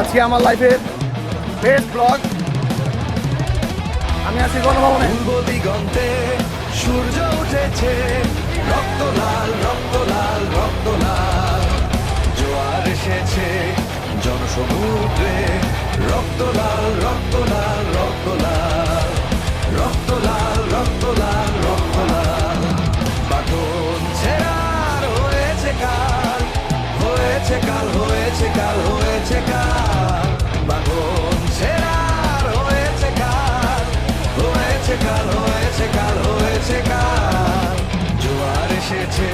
আজকে আমার লাইফের বেস্ট ব্লগ। আমি আছি গণভবনে। পূর্ব দিগন্তে সূর্য উঠেছে, রক্ত লাল রক্ত লাল রক্ত লাল। জোয়ার এসেছে জনসমুদ্রে, রক্ত লাল রক্ত লাল রক্ত লাল রক্ত লাল রক্ত লাল রক্ত লাল। বাটন ছেড়ার হয়েছে কাল, হয়েছে কাল, হয়েছে কাল, হয়েছে কাল। বাটন ছেড়ার হয়েছে কাল, হয়েছে কাল, হয়েছে কাল, হয়েছে কাল। জোয়ার এসেছে